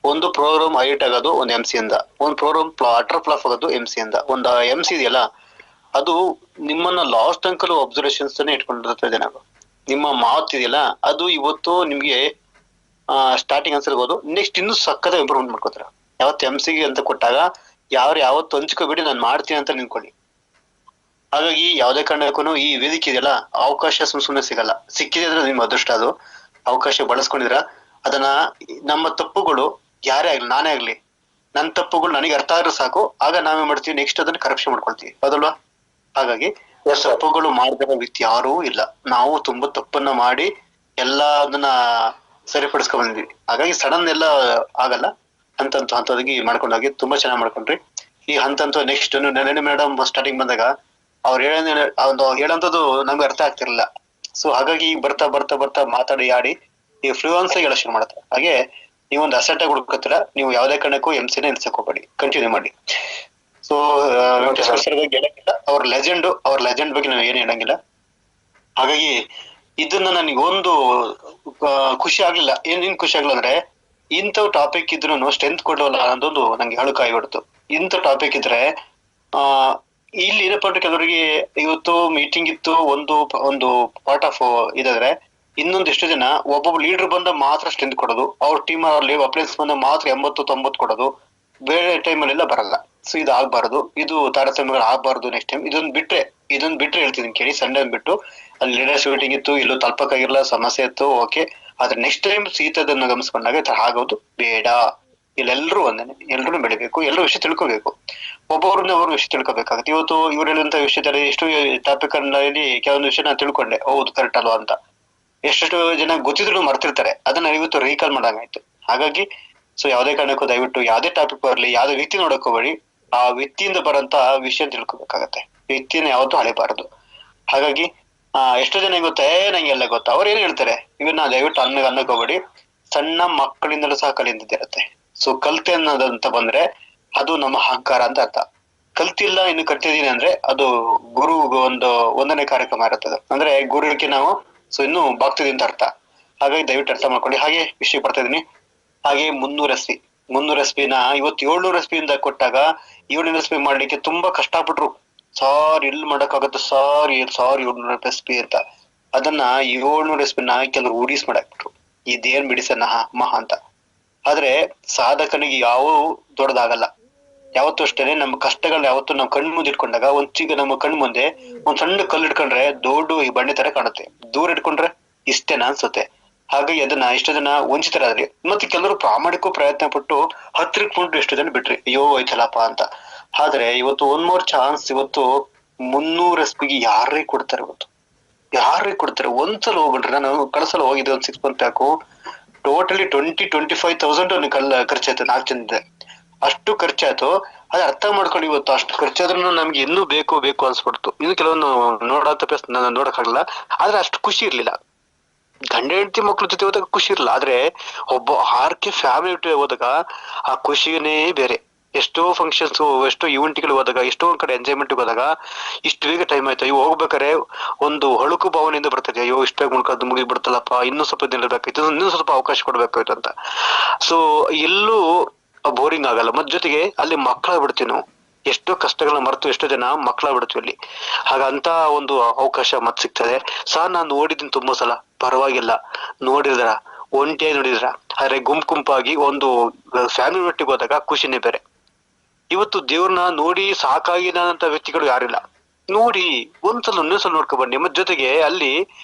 ಒಂದು program height ಆಗೋದು ಒಂದು MC ಇಂದ, ಒಂದು ಪ್ರೋಗ್ರಾಮ್ ಅಟರ್ ಫ್ಲಾಪ್ ಆಗೋದು MC ಇಂದ. ಒಂದು MC ಇದೆಯಲ್ಲ ಅದು ನಿಮ್ಮನ್ನ ಲಾಸ್ಟ್ ಅಂಕಲ್ ಅಬ್ಸರ್ವೇಷನ್ಸ್ ಇಟ್ಕೊಂಡಿರ್ತದೆ. ನಾವು ನಿಮ್ಮ ಮಾತು ಇದೆಯಲ್ಲ ಅದು ಇವತ್ತು ನಿಮ್ಗೆ ಸ್ಟಾರ್ಟಿಂಗ್ ಅನ್ಸಿರ್ಬೋದು, ನೆಕ್ಸ್ಟ್ ಇನ್ನೂ ಸಕ್ಕದ ಇಂಪ್ರೂವ್ಮೆಂಟ್ ಮಾಡ್ಕೋತಾರ. ಯಾವತ್ತು MC ಅಂತ ಕೊಟ್ಟಾಗ ಯಾವತ್ತು ಹಂಚ್ಕೋಬೇಡಿ, ನಾನು ಮಾಡ್ತೀನಿ ಅಂತ ನಿಂತ್ಕೊಳ್ಳಿ. ಹಾಗಾಗಿ ಯಾವ್ದೇ ಕಾರಣಕ್ಕೂ ಈ ವೇದಿಕೆ ಇದೆಯಲ್ಲ ಅವಕಾಶ ಸುಮ್ಮನೆ ಸಿಗಲ್ಲ. ಸಿಕ್ಕಿದೆ ಅಂದ್ರೆ ನಿಮ್ ಅದೃಷ್ಟ. ಅದು ಅವಕಾಶ ಬಳಸ್ಕೊಂಡಿದ್ರ ಅದನ್ನ ನಮ್ಮ ತಪ್ಪುಗಳು ಯಾರೇ ಆಗ್ಲಿ, ನಾನೇ ಆಗ್ಲಿ, ನನ್ನ ತಪ್ಪುಗಳು ನನಗೆ ಅರ್ಥ ಆದ್ರೂ ಸಾಕು, ಆಗ ನಾವೇ ಮಾಡ್ತೀವಿ, ನೆಕ್ಸ್ಟ್ ಅದನ್ನ ಕರೆಕ್ಷನ್ ಮಾಡ್ಕೊಳ್ತೀವಿ, ಹೌದಲ್ವಾ? ಹಾಗಾಗಿ ತಪ್ಪುಗಳು ಮಾಡಿದ ವ್ಯಕ್ತಿ ಯಾರೂ ಇಲ್ಲ. ನಾವು ತುಂಬಾ ತಪ್ಪನ್ನ ಮಾಡಿ ಎಲ್ಲಾ ಅದನ್ನ ಸರಿಪಡಿಸ್ಕೊಂಡ್ ಬಂದ್ವಿ. ಹಾಗಾಗಿ ಸಡನ್ ಎಲ್ಲ ಆಗಲ್ಲ, ಹಂತವಾಗಿ ಮಾಡ್ಕೊಂಡೋಗಿ ತುಂಬಾ ಚೆನ್ನಾಗಿ ಮಾಡ್ಕೊಂಡ್ರಿ. ಈ ಹಂತ ನೆಕ್ಸ್ಟ್ ನೆನೆ ಮೇಡಮ್ ಸ್ಟಾರ್ಟಿಂಗ್ ಬಂದಾಗ ಅವ್ರು ಹೇಳಂತದ್ದು ನಮ್ಗೆ ಅರ್ಥ ಆಗ್ತಿರ್ಲಿಲ್ಲ. ಸೊ ಹಾಗಾಗಿ ಬರ್ತಾ ಬರ್ತಾ ಬರ್ತಾ ಮಾತಾಡಿ ಆಡಿ ಈ ಫ್ಲೂಯೆನ್ಸ್ ಆಗಿ ಹೇಳ ಶುರು ಮಾಡುತ್ತೆ. ಹಾಗೆ ನೀವೊಂದು ಅಸೆಟ್ ಆಗಿ ಹುಡುಕತ್ತೀರ, ನೀವು ಯಾವ್ದೇ ಕಾರಣಕ್ಕೂ MC ನಿಲ್ಸಕ್ ಹೋಗ್ಬೇಡಿ, ಕಂಟಿನ್ಯೂ ಮಾಡಿ. ಸೊ ವೆಂಕಟೇಶ್ವರ ಸರ್ ಬಗ್ಗೆ ಹೇಳಂಗಿಲ್ಲ, ಅವ್ರ ಲೆಜೆಂಡ್ ಬಗ್ಗೆ ನಾವು ಏನು ಹೇಳಂಗಿಲ್ಲ. ಹಾಗಾಗಿ ಇದನ್ನ ನನಗೆ ಒಂದು ಖುಷಿ ಆಗ್ಲಿಲ್ಲ. ಏನ್ ಖುಷಿ ಆಗ್ಲಿಲ್ಲ ಅಂದ್ರೆ, ಇಂಥ ಟಾಪಿಕ್ ಇದ್ರು ಸ್ಟ್ರೆಂತ್ ಕೊಡೋಲ್ಲ ಅನ್ನೋದೊಂದು ನಂಗೆ ಹೇಳಕಾಗ್ಬಿಡ್ತು. ಇಂಥ ಟಾಪಿಕ್ ಇದ್ರೆ ಇಲ್ಲಿ ಏನಪ್ಪ ಅಂದ್ರೆ ಕೆಲವರಿಗೆ ಇವತ್ತು ಮೀಟಿಂಗ್ ಇತ್ತು, ಒಂದು ಪಾರ್ಟ್ ಆಫ್ ಇದಾದ್ರೆ ಇನ್ನೊಂದು ಎಷ್ಟು ಜನ ಒಬ್ಬೊಬ್ಬ ಲೀಡರ್ ಬಂದ ಮಾತ್ರ ಸ್ಟ್ರೆಂತ್ ಕೊಡೋದು, ಅವ್ರ ಟೀಮ್ ಅಲ್ಲಿ ಅಪ್ಲೈನ್ಸ್ ಬಂದ ಮಾತ್ರ 80-90 ಕೊಡೋದು, ಬೇರೆ ಟೈಮಲ್ಲೆಲ್ಲ ಬರಲ್ಲ. ಸೊ ಇದು ಆಗ್ಬಾರ್ದು, ಇದು ತಾರತಮ್ಯಗಳು ಆಗ್ಬಾರ್ದು. ನೆಕ್ಸ್ಟ್ ಟೈಮ್ ಇದೊಂದು ಬಿಟ್ರೆ ಹೇಳ್ತೀನಿ ಕೇಳಿ. ಸಂಡೇ ಬಿಟ್ಟು ಅಲ್ಲಿ ಲೀಡರ್ಶಿಪ್ ಮೀಟಿಂಗ್ ಇತ್ತು, ಇಲ್ಲೂ ತಲುಪಕ್ಕಾಗಿರಲ್ಲ, ಸಮಸ್ಯೆ ಇತ್ತು, ಓಕೆ. ಆದ್ರೆ ನೆಕ್ಸ್ಟ್ ಟೈಮ್ ಸೀತದನ್ನ ಗಮನಿಸ್ಕೊಂಡಾಗ ಆಗೋದು ಬೇಡ. ಇಲ್ಲೆಲ್ಲರೂ ಒಂದೇನೆ, ಎಲ್ರು ಬೆಳಿಬೇಕು, ಎಲ್ಲರೂ ವಿಷಯ ತಿಳ್ಕೋಬೇಕು, ಒಬ್ಬೊಬ್ರನ್ನ ಅವ್ರ ವಿಷಯ ತಿಳ್ಕೊಬೇಕಾಗತ್ತೆ. ಇವತ್ತು ಇವ್ರು ಹೇಳುವಂತ ವಿಷಯದಲ್ಲಿ ಎಷ್ಟು ಟಾಪಿಕ್ ಅಲ್ಲಿ ಕೆಲವೊಂದು ವಿಷಯ ನಾನು ತಿಳ್ಕೊಂಡೆ, ಹೌದು ಕರೆಕ್ಟ್ ಅಲ್ವಾ ಅಂತ. ಎಷ್ಟು ಜನ ಗೊತ್ತಿದ್ರು ಮರ್ತಿರ್ತಾರೆ, ಅದನ್ನ ಇವತ್ತು ರೀಕಾಲ್ ಮಾಡಂಗಾಯ್ತು. ಹಾಗಾಗಿ ಸೊ ಯಾವ್ದೇ ಕಾರಣಕ್ಕೂ ದಯವಿಟ್ಟು ಯಾವ್ದೇ ಟಾಪಿಕ್ ಬರಲಿ, ಯಾವ್ದೇ ವ್ಯಕ್ತಿ ನೋಡಕ್ ಹೋಗ್ಬೇಡಿ, ಆ ವ್ಯಕ್ತಿಯಿಂದ ಬರೋಂತ ವಿಷಯ ತಿಳ್ಕೊಬೇಕಾಗತ್ತೆ. ವ್ಯಕ್ತಿನ ಯಾವತ್ತೂ ಅಳಿಬಾರದು. ಹಾಗಾಗಿ ಎಷ್ಟೋ ಜನ ಗೊತ್ತೇ ನಂಗೆಲ್ಲ ಗೊತ್ತಾ, ಅವ್ರು ಏನ್ ಹೇಳ್ತಾರೆ, ಇವನ್ನ ದಯವಿಟ್ಟು ಅನ್ನಕ್ ಹೋಗ್ಬೇಡಿ. ಸಣ್ಣ ಮಕ್ಕಳಿಂದಲೂ ಸಹ ಕಲಿಯಂತಿರುತ್ತೆ. ಸೊ ಕಲ್ತೆ ಅನ್ನೋದಂತ ಬಂದ್ರೆ ಅದು ನಮ್ಮ ಅಹಂಕಾರ ಅಂತ ಅರ್ಥ. ಕಲ್ತಿಲ್ಲ ಇನ್ನು ಕಲ್ತಿದೀನಿ ಅಂದ್ರೆ ಅದು ಗುರು ಒಂದನೇ ಕಾರ್ಯಕ್ರಮ ಇರುತ್ತದೆ. ಅಂದ್ರೆ ಗುರುಕ್ಕೆ ನಾವು ಸೊ ಇನ್ನು ಬಾಗ್ತಿದೀವಿ ಅಂತ ಅರ್ಥ. ಹಾಗಾಗಿ ದಯವಿಟ್ಟು ಅರ್ಥ ಮಾಡ್ಕೊಳ್ಳಿ. ಹಾಗೆ ವಿಷಯ ಬರ್ತಾ ಇದೀನಿ. ಹಾಗೆ 300 SP ಇವತ್ತು 700 SP ಇಂದ ಕೊಟ್ಟಾಗ 700 SP ಮಾಡ್ಲಿಕ್ಕೆ ತುಂಬಾ ಕಷ್ಟಪಟ್ರು. ಸಾರ್ ಎಲ್ಲಿ ಮಾಡಕ್ಕಾಗತ್ತೆ ಸಾರ್ 700 SP ಅಂತ. ಅದನ್ನ 700 SP ಕೆಲವರು ಊಡಿಸ್ ಮಾಡಾಕ್ಬಿಟ್ರು. ಇದೇನ್ ಮೆಡಿಸನ್ ಮಹಾ ಅಂತ. ಆದ್ರೆ ಸಾಧಕನಿಗೆ ಯಾವ ದೊಡ್ಡದಾಗಲ್ಲ. ಯಾವತ್ತೂ ಅಷ್ಟೇನೆ ನಮ್ಮ ಕಷ್ಟಗಳನ್ನ ಯಾವತ್ತು ನಾವು ಕಣ್ಣು ಮುಂದೆ ಇಟ್ಕೊಂಡಾಗ ಒಂಚೀಗ ನಮ್ಮ ಕಣ್ಣು ಮುಂದೆ ಒಂದ್ ಸಣ್ಣ ಕಲ್ಲು ಇಟ್ಕೊಂಡ್ರೆ ದೊಡ್ಡ ಈ ಬಂಡೆ ತರ ಕಾಣುತ್ತೆ, ದೂರ ಇಟ್ಕೊಂಡ್ರೆ ಇಷ್ಟೇನ ಅನ್ಸುತ್ತೆ. ಹಾಗಾಗಿ ಅದನ್ನ ಇಷ್ಟು ಜನ ವಂಚಿತರಾದ್ರಿ. ಮತ್ತೆ ಕೆಲವರು ಪ್ರಾಮಾಣಿಕ ಪ್ರಯತ್ನ ಪಟ್ಟು ಹತ್ತಿರಕ್ಕೆ ಕೊಂಡು ಎಷ್ಟು ಜನ ಬಿಟ್ರಿ, ಅಯ್ಯೋ ಆಯ್ತಲ್ಲಪ್ಪ ಅಂತ. ಆದ್ರೆ ಇವತ್ತು ಒನ್ ಮೋರ್ ಚಾನ್ಸ್, ಇವತ್ತು 300 SP ಯಾರೇ ಕೊಡ್ತಾರೆ, ಯಾರೇ ಕೊಡ್ತಾರೆ. ಒಂದ್ಸಲ ಹೋಗ್ಬಿಟ್ರೆ, ನಾನು ಕಳ್ಸಲ ಹೋಗಿದ್ದೆ ಒಂದ್ 6 month ಬ್ಯಾಕು, ಟೋಟಲಿ 20-25,000 ಖರ್ಚಾಯ್ತು 4 ಜನದ. ಅಷ್ಟು ಖರ್ಚಾಯ್ತು. ಅದ್ ಅರ್ಥ ಮಾಡ್ಕೊಂಡು ಇವತ್ತು ಅಷ್ಟು ಖರ್ಚಾದ್ರೂ ನಮ್ಗೆ ಇನ್ನೂ ಬೇಕು ಅನ್ಸ್ಬಿಡ್ತು. ಇನ್ನು ಕೆಲವೊಂದು ನೋಡಕ್ಕಾಗಲ್ಲ, ಆದ್ರೆ ಅಷ್ಟು ಖುಷಿ ಇರ್ಲಿಲ್ಲ. ಗಂಡ ಹೆಂಡತಿ ಮಕ್ಳ ಜೊತೆ ಹೋದಾಗ ಖುಷಿ ಇರಲ್ಲ, ಆದ್ರೆ ಒಬ್ಬ ಆರ್ಕೆ ಫ್ಯಾಮಿಲಿ ಜೊತೆ ಹೋದಾಗ ಆ ಖುಷಿನೇ ಬೇರೆ. ಎಷ್ಟೋ ಫಂಕ್ಷನ್ಸ್, ಎಷ್ಟೋ ಇವೆಂಟ್ಗಳು ಹೋದಾಗ, ಎಷ್ಟೋ ಒಂದ್ ಕಡೆ ಎಂಜಾಯ್ಮೆಂಟ್ ಹೋದಾಗ ಇಷ್ಟು ಬೇಗ ಟೈಮ್ ಆಯ್ತು, ಇವ್ ಹೋಗ್ಬೇಕಾರೆ ಒಂದು ಹಳುಕು ಭಾವನೆಯಿಂದ ಬರ್ತದೆ, ಅಯ್ಯೋ ಇಷ್ಟ ಬೇಗ ಮುಗಿದು ಮುಗಿದ್ಬಿಡ್ತಲ್ಲಪ್ಪ, ಇನ್ನೂ ಸ್ವಲ್ಪ ದಿನ ಇರ್ಬೇಕಾಯ್ತು, ಇನ್ನೂ ಸ್ವಲ್ಪ ಅವಕಾಶ ಕೊಡ್ಬೇಕಾಯ್ತು ಅಂತ. ಸೊ ಎಲ್ಲೂ ಬೋರಿಂಗ್ ಆಗಲ್ಲ. ಮತ್ ಜೊತೆಗೆ ಅಲ್ಲಿ ಮಕ್ಕಳ ಬಿಡ್ತೀವಿ ನಾವು, ಎಷ್ಟೋ ಕಷ್ಟಗಳನ್ನ ಮರೆತು ಎಷ್ಟೋ ಜನ ಮಕ್ಕಳ ಬಿಡ್ತೀವಿ ಅಲ್ಲಿ. ಹಾಗಂತ ಒಂದು ಅವಕಾಶ ಮತ್ ಸಿಗ್ತದೆ. ನಾನು ನೋಡಿದ್ದೀನಿ ತುಂಬಾ ಸಲ, ಪರವಾಗಿಲ್ಲ. ನೋಡಿದ್ರ ಒಂಟಿಯಾಗಿ ನೋಡಿದ್ರ, ಆದ್ರೆ ಗುಂಪಾಗಿ ಒಂದು ಫ್ಯಾಮಿಲಿ ಒಟ್ಟಿಗೆ ಹೋದಾಗ ಖುಷಿನೇ ಬೇರೆ. ಇವತ್ತು ದೇವ್ರನ್ನ ನೋಡಿ ಸಾಕಾಗಿದಂತ ವ್ಯಕ್ತಿಗಳು ಯಾರಿಲ್ಲ. ನೋಡಿ ಒಂದ್ಸಲ ಇನ್ನೊಂದ್ಸಲ ನೋಡ್ಕೊಂಡ್ ಬನ್ನಿ. ಮತ್ ಜೊತೆಗೆ ಅಲ್ಲಿ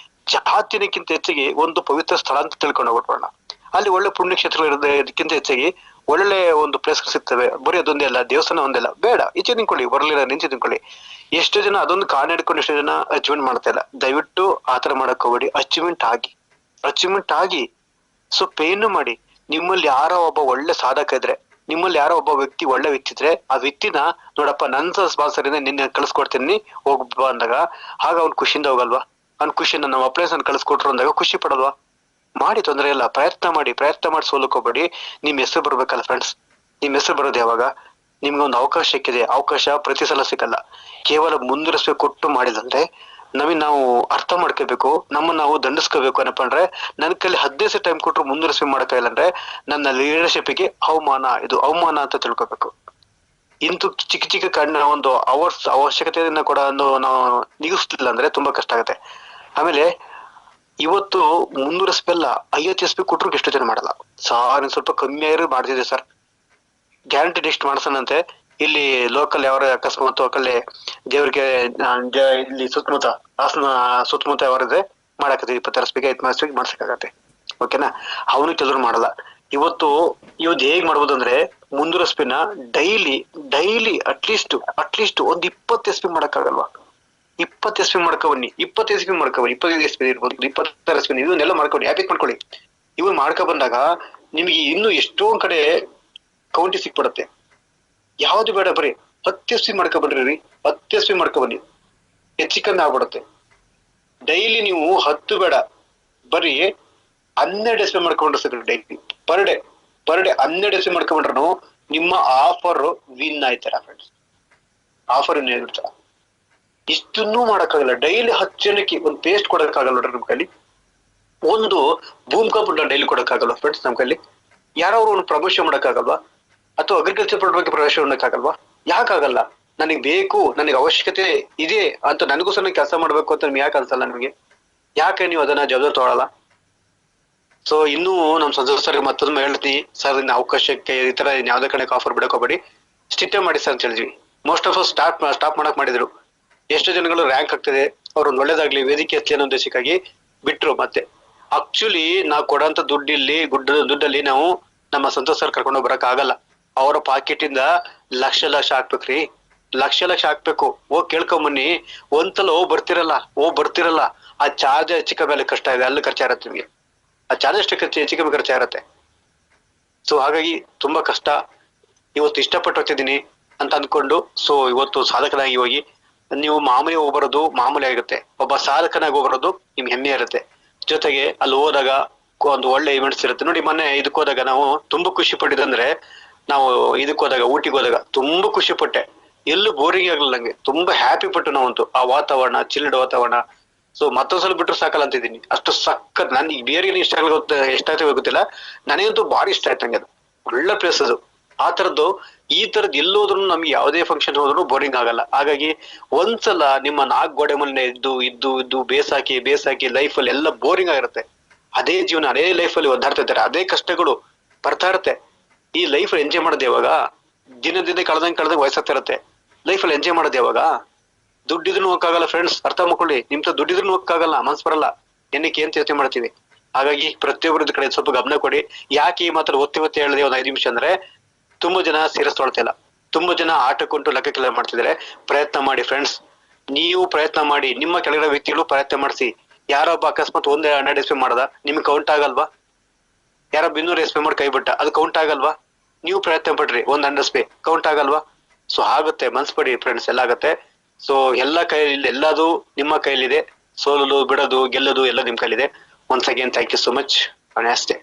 ಜಾತಿನಕ್ಕಿಂತ ಹೆಚ್ಚಿಗೆ ಒಂದು ಪವಿತ್ರ ಸ್ಥಳ ಅಂತ ತಿಳ್ಕೊಂಡು ಹೋಗ್ಬಿಡೋಣ. ಅಲ್ಲಿ ಒಳ್ಳೆ ಪುಣ್ಯಕ್ಷೇತ್ರಗಳು ಇರೋದಕ್ಕಿಂತ ಹೆಚ್ಚಾಗಿ ಒಳ್ಳೆ ಒಂದು ಪ್ಲೇಸ್ ಸಿಗ್ತವೆ. ಬರೀ ಅದೊಂದೇ ಅಲ್ಲ, ದೇವಸ್ಥಾನ ಒಂದಿಲ್ಲ, ಬೇಡ ಈಚೆ ನಿಂತ್ಕೊಳ್ಳಿ, ಬರಲಿಲ್ಲ ನಿಂಚೆ ನಿಂತ್ಕೊಳ್ಳಿ. ಎಷ್ಟು ಜನ ಅದೊಂದು ಕಾರಣ ಹಿಡ್ಕೊಂಡು ಎಷ್ಟು ಜನ ಅಚೀವ್ಮೆಂಟ್ ಮಾಡ್ತಾ ಇಲ್ಲ. ದಯವಿಟ್ಟು ಆತರ ಮಾಡಕ್ ಹೋಗ್ಬೇಡಿ. ಅಚೀವ್ಮೆಂಟ್ ಆಗಿ ಸೊ ಪೇನು ಮಾಡಿ. ನಿಮ್ಮಲ್ಲಿ ಯಾರೋ ಒಬ್ಬ ಒಳ್ಳೆ ಸಾಧಕ ಇದ್ರೆ, ನಿಮ್ಮಲ್ಲಿ ಯಾರೋ ಒಬ್ಬ ವ್ಯಕ್ತಿ ಒಳ್ಳೆ ವ್ಯಕ್ತಿ ಇದ್ರೆ, ಆ ವ್ಯಕ್ತಿನ ನೋಡಪ್ಪ ನನ್ನ ಸ್ಪಾನ್ಸರ್ ಇಂದ ನಿನ್ನ ಕಳ್ಸ್ಕೊಡ್ತೀನಿ ಹೋಗ್ಬ ಅಂದಾಗ, ಆಗ ಅವ್ನ್ ಖುಷಿಯಿಂದ ಹೋಗಲ್ವಾ? ಅವ್ನ್ ಖುಷಿನ ನಮ್ಮ ಅಪ್ಲೈನ್ಸ್ ಕಳ್ಸ್ಕೊಟ್ರು ಅಂದಾಗ ಖುಷಿ ಪಡಲ್ವಾ? ಮಾಡಿ, ತೊಂದರೆ ಇಲ್ಲ. ಪ್ರಯತ್ನ ಮಾಡಿ ಸೋಲಕೋಬೇಡಿ. ನಿಮ್ ಹೆಸರು ಬರ್ಬೇಕಲ್ಲ ಫ್ರೆಂಡ್ಸ್. ನಿಮ್ ಹೆಸರು ಬರೋದು ಯಾವಾಗ? ನಿಮ್ಗೆ ಒಂದು ಅವಕಾಶ ಸಿಕ್ಕಿದೆ. ಅವಕಾಶ ಪ್ರತಿ ಸಲ ಸಿಗಲ್ಲ. ಕೇವಲ 300 ಕೊಟ್ಟು ಮಾಡಿದಂದ್ರೆ ನಮಗೆ ನಾವು ಅರ್ಥ ಮಾಡ್ಕೋಬೇಕು, ನಮ್ಮನ್ನ ನಾವು ದಂಡಿಸ್ಕೋಬೇಕು ಏನಪ್ಪಾ ಅಂದ್ರೆ ನನ್ನ ಕೈಲಿ 15 ದಿವಸ ಟೈಮ್ ಕೊಟ್ಟರು ಮುಂದುವರಿಸಿ ಮಾಡಕ್ಕಾಗಿಲ್ಲ ಅಂದ್ರೆ ನನ್ನ ಲೀಡರ್ಶಿಪ್ಗೆ ಅವಮಾನ, ಇದು ಅವಮಾನ ಅಂತ ತಿಳ್ಕೊಬೇಕು. ಇಂತು ಚಿಕ್ಕ ಚಿಕ್ಕ ಕಣ್ಣ ಒಂದು ಅವಶ್ಯಕತೆಯನ್ನ ಕೂಡ ನಾವು ನಿಗಿಸ್ಲಿಲ್ಲ ಅಂದ್ರೆ ತುಂಬಾ ಕಷ್ಟ ಆಗುತ್ತೆ. ಆಮೇಲೆ ಇವತ್ತು ಮುಂದುವರಿಸ್ಬೆಲ್ಲ 50 SB ಕೊಟ್ಟರು ಎಷ್ಟು ಜನ ಮಾಡಲ್ಲ. ಸಾರ್ ಸ್ವಲ್ಪ ಕಮ್ಮಿ ಆಗಿರೋ ಮಾಡ್ತಿದೆ ಸರ್, ಗ್ಯಾರಂಟಿ ನೆಕ್ಸ್ಟ್ ಮಾಡ್ಸನಂತೆ. ಇಲ್ಲಿ ಲೋಕಲ್ ಯಾವ ಅಕಸ್ಮಾತ್ ಲೋಕಲ್ ದೇವ್ರಿಗೆ ಇಲ್ಲಿ ಸುತ್ತಮುತ್ತ ಹಾಸನ ಸುತ್ತಮುತ್ತ ಯಾವ್ರಿದೆ ಮಾಡಾಕತ್ತೀವಿ 20 SB 5 SB ಮಾಡ್ಸಕ್ಕಾಗತ್ತೆ. ಓಕೆನಾ, ಅವನು ಕೆಲವರು ಮಾಡಲ್ಲ. ಇವತ್ತು ಹೇಗ್ ಮಾಡ್ಬೋದು ಅಂದ್ರೆ ಮುಂದುವರಿಸ್ಬಿನ ಡೈಲಿ ಅಟ್ಲೀಸ್ಟ್ ಒಂದ್ 20 SB ಮಾಡಕ್ಕಾಗಲ್ವಾ? 20 SB ಮಾಡ್ಕೊಬನ್ನಿ, 20 SB ಮಾಡ್ಕೊಬನ್ನಿ, 25 SB ಇರ್ಬೋದು, 26 SB ಇವನ್ನೆಲ್ಲ ಮಾಡ್ಕೊಳ್ಳಿ, ಹ್ಯಾಬಿಟ್ ಮಾಡ್ಕೊಳ್ಳಿ. ಇವನ್ ಮಾಡ್ಕೊ ಬಂದಾಗ ನಿಮ್ಗೆ ಇನ್ನೂ ಎಷ್ಟೊಂದ್ ಕಡೆ ಕೌಂಟಿ ಸಿಕ್ಬಿಡತ್ತೆ. ಯಾವ್ದು ಬೇಡ, ಬರೀ 10 SB ಮಾಡ್ಕೊಬನ್ರಿ, 10 SB ಮಾಡ್ಕೊಬನ್ನಿ, ಹೆಚ್ಚು ಕಮ್ಮಿ ಆಗ್ಬಿಡುತ್ತೆ. ಡೈಲಿ ನೀವು 10 ಬೇಡ, ಬರೀ 12 SB ಮಾಡ್ಕೊಂಡ್ರೆ sir daily per day 12 SB ಮಾಡ್ಕೊಂಡ್ರು ನಿಮ್ಮ ಆಫರ್ ವಿನ್ ಆಯ್ತಾರ ಫ್ರೆಂಡ್ಸ್. ಆಫರ್ ವಿನ್ ಆಗಿರ್ತಾರ. ಇಷ್ಟನ್ನೂ ಮಾಡಕ್ಕಾಗಲ್ಲ. ಡೈಲಿ 10 ಜನಕ್ಕೆ ಒಂದು ಪೇಸ್ಟ್ ಕೊಡಕ್ಕಾಗಲ್ಲ ನೋಡ್ರಿ ನಮ್ ಕೈಲಿ. ಒಂದು ಭೂಮ್ ಕಪ್ ಡೈಲಿ ಕೊಡಕ್ಕಾಗಲ್ವಾ ಫ್ರೆಂಡ್ಸ್ ನಮ್ ಕೈಲಿ? ಯಾರವ್ರು ಒಂದು ಪ್ರಮೋಷನ್ ಮಾಡಕ್ಕಾಗಲ್ವಾ? ಅಥವಾ ಅಗ್ರಿಕಲ್ಚರ್ ಪ್ರಾಡಕ್ಟ್ ಬಗ್ಗೆ ಪ್ರಮೋಷನ್ ಮಾಡಕ್ಕಾಗಲ್ವಾ? ಯಾಕಾಗಲ್ಲ? ನನಗೆ ಬೇಕು, ನನಗೆ ಅವಶ್ಯಕತೆ ಇದೆ ಅಂತ ನನಗೋಸ್ಕರ ಕೆಲಸ ಮಾಡ್ಬೇಕು ಅಂತ ನಿಮ್ಗೆ ಯಾಕೆ ಅನ್ಸಲ್ಲ? ನಿಮಗೆ ಯಾಕೆ ನೀವು ಅದನ್ನ ಜವಾಬ್ದಾರಿ ತಗೊಳಲ್ಲ? ಸೊ ಇನ್ನೂ ನಮ್ ಸದಸ್ಯರಿಗೆ ಮತ್ತೊಮ್ಮೆ ಹೇಳ್ತೀನಿ ಸರ್, ಇನ್ನು ಅವಕಾಶಕ್ಕೆ ಈ ತರ ಯಾವ್ದೇ ಕಡೆ ಆಫರ್ ಬಿಡಕೋಬೇಡಿ, ಸ್ಟಿಟ್ಟೆ ಮಾಡಿ ಸರ್ ಅಂತ ಹೇಳಿದ್ವಿ. ಮೋಸ್ಟ್ ಆಫ್ ಸ್ಟಾಪ್ ಮಾಡಕ್ ಮಾಡಿದ್ರು. ಎಷ್ಟು ಜನಗಳು ರ್ಯಾಂಕ್ ಆಗ್ತದೆ, ಅವ್ರು ಒಂದು ಒಳ್ಳೇದಾಗ್ಲಿ ವೇದಿಕೆ ಹಚ್ಚಿ ಅನ್ನೋ ಉದ್ದೇಶಕ್ಕಾಗಿ ಬಿಟ್ರು. ಮತ್ತೆ ಆಕ್ಚುಲಿ ನಾವು ಕೊಡೋಂತ ದುಡ್ಡಲ್ಲಿ ನಾವು ನಮ್ಮ ಸಂತೋಷ್ ಸರ್ ಕರ್ಕೊಂಡು ಬರಕ್ ಆಗಲ್ಲ. ಅವರ ಪಾಕೆಟ್ ಇಂದ ಲಕ್ಷ ಹಾಕ್ಬೇಕ್ರಿ, ಲಕ್ಷ ಹಾಕ್ಬೇಕು. ಕೇಳ್ಕೊಂಬನ್ನಿ. ಒಂದ್ಸಲ ಬರ್ತಿರಲ್ಲ, ಆ ಚಾರ್ಜ್ ಹೆಚ್ಚು ಕಮ್ಮಿ ಕಷ್ಟ ಇದೆ, ಅಲ್ಲಿ ಖರ್ಚಾಗತ್ತೆ ನಿಮ್ಗೆ. ಆ ಚಾರ್ಜ್ ಎಷ್ಟು ಹೆಚ್ಚು ಕಮ್ಮಿ ಖರ್ಚಾಗತ್ತೆ. ಸೊ ಹಾಗಾಗಿ ತುಂಬಾ ಕಷ್ಟ. ಇವತ್ತು ಇಷ್ಟಪಟ್ಟು ಹೋಗ್ತಿದ್ದೀನಿ ಅಂತ ಅನ್ಕೊಂಡು ಸೊ ಇವತ್ತು ಸಾಧಕನಾಗಿ ಹೋಗಿ ನೀವು ಮಾಮೂಲಿ ಹೋಗ್ಬರೋದು ಮಾಮೂಲಿ ಆಗುತ್ತೆ, ಒಬ್ಬ ಸಾಧಕನಾಗಿ ಹೋಗ್ಬರೋದು ನಿಮ್ಗೆ ಹೆಮ್ಮೆ ಇರುತ್ತೆ. ಜೊತೆಗೆ ಅಲ್ಲಿ ಹೋದಾಗ ಒಂದು ಒಳ್ಳೆ ಇವೆಂಟ್ಸ್ ಇರುತ್ತೆ ನೋಡಿ. ಮೊನ್ನೆ ಇದಕ್ಕೆ ಹೋದಾಗ ನಾವು ತುಂಬಾ ಖುಷಿ ಪಟ್ಟಿದಂದ್ರೆ, ನಾವು ಇದಕ್ಕೆ ಹೋದಾಗ ಊಟಿಗೆ ಹೋದಾಗ ತುಂಬಾ ಖುಷಿ ಪಟ್ಟೆ. ಎಲ್ಲೂ ಬೋರಿಂಗ್ ಆಗಲ್ಲ ನಂಗೆ, ತುಂಬಾ ಹ್ಯಾಪಿ ಪಟ್ಟು ನಾವಂತೂ. ಆ ವಾತಾವರಣ, ಚಿಲ್ಡ್ ವಾತಾವರಣ. ಸೊ ಮತ್ತೊಂದ್ಸಲ ಬಿಟ್ಟರು ಸಾಕಲ್ಲ ಅಂತಿದ್ದೀನಿ, ಅಷ್ಟು ಸಖತ್. ನನ್ಗೆ ಬೇರೆ ಇಷ್ಟ ಎಷ್ಟಾಗ್ತದೆ ಗೊತ್ತಿಲ್ಲ, ನನಗಂತೂ ಭಾರಿ ಇಷ್ಟ ಆಯ್ತು ನಂಗೆ. ಅದು ಒಳ್ಳೆ ಪ್ಲೇಸ್ ಅದು. ಆ ತರದ್ದು ಈ ತರದ್ ಎಲ್ಲೋದ್ರು ನಮ್ಗೆ ಯಾವುದೇ ಫಂಕ್ಷನ್ ಹೋದ್ರು ಬೋರಿಂಗ್ ಆಗಲ್ಲ. ಹಾಗಾಗಿ ಒಂದ್ಸಲ ನಿಮ್ಮ 4 ಗೋಡೆ ಮನೆ ಇದ್ದು ಬೇಸಾಕಿ ಲೈಫಲ್ಲಿ ಎಲ್ಲ ಬೋರಿಂಗ್ ಆಗಿರುತ್ತೆ. ಅದೇ ಜೀವನ, ಅದೇ ಲೈಫಲ್ಲಿ ಒದ್ದಾಡ್ತಾ ಇದ್ದಾರೆ, ಅದೇ ಕಷ್ಟಗಳು ಬರ್ತಾ ಇರುತ್ತೆ. ಈ ಲೈಫ್ ಎಂಜಾಯ್ ಮಾಡೋದು ಯಾವಾಗ? ದಿನ ಕಳೆದಂಗೆ ವಯಸ್ಸಾಗ್ತಾ ಇರುತ್ತೆ. ಲೈಫಲ್ಲಿ ಎಂಜಾಯ್ ಮಾಡೋದು ಯಾವಾಗ? ದುಡ್ಡಿದ್ರು ಹೋಗಕ್ಕಾಗಲ್ಲ ಫ್ರೆಂಡ್ಸ್, ಅರ್ಥ ಮಾಡ್ಕೊಳ್ಳಿ. ನಿಮ್ತ ದುಡ್ಡಿದ್ರು ಹೋಗಕ್ಕಾಗಲ್ಲ, ಮನ್ಸ್ ಬರಲ್ಲ. ಏನಕ್ಕೆ ಏನ್ ಯೋಚನೆ ಮಾಡ್ತೀವಿ. ಹಾಗಾಗಿ ಪ್ರತಿಯೊಬ್ಬರದ ಕಡೆ ಸ್ವಲ್ಪ ಗಮನ ಕೊಡಿ. ಯಾಕೆ ಈ ಮಾತ್ರ ಒತ್ತಿ ಹೇಳಿದೆ ಒಂದು 5 ನಿಮಿಷ ಅಂದ್ರೆ, ತುಂಬಾ ಜನ ಸೀರಿಯಸ್ ತೊಳ್ತಾ ಇಲ್ಲ, ತುಂಬಾ ಜನ ಆಟಕ್ಕುಂಟು ಲೆಕ್ಕಕ್ಕೆಲ್ಲ ಮಾಡ್ತಿದ್ದಾರೆ. ಪ್ರಯತ್ನ ಮಾಡಿ ಫ್ರೆಂಡ್ಸ್, ನೀವು ಪ್ರಯತ್ನ ಮಾಡಿ, ನಿಮ್ಮ ಕೆಳಗಡೆ ವ್ಯಕ್ತಿಗಳು ಪ್ರಯತ್ನ ಮಾಡಿಸಿ. ಯಾರೊಬ್ಬ ಅಕಸ್ಮಾತ್ 12 SB ಮಾಡದ, ನಿಮ್ಗೆ ಕೌಂಟ್ ಆಗಲ್ವಾ? ಯಾರೊಬ್ಬ 200 SB ಮಾಡಿ ಕೈ ಬಿಟ್ಟ, ಅದು ಕೌಂಟ್ ಆಗಲ್ವಾ? ನೀವು ಪ್ರಯತ್ನ ಪಡ್ರಿ, 100 SB ಕೌಂಟ್ ಆಗಲ್ವಾ? ಸೊ ಆಗುತ್ತೆ, ಮನ್ಸ್ಪಡಿ ಫ್ರೆಂಡ್ಸ್, ಎಲ್ಲ ಆಗುತ್ತೆ. ಸೊ ಎಲ್ಲ ಕೈಲಿ, ಎಲ್ಲದು ನಿಮ್ಮ ಕೈಲಿದೆ. ಸೋಲಲು, ಬಿಡೋದು, ಗೆಲ್ಲೋದು ಎಲ್ಲ ನಿಮ್ ಕೈಲಿದೆ. Once again thank you so much. ಅಷ್ಟೇ.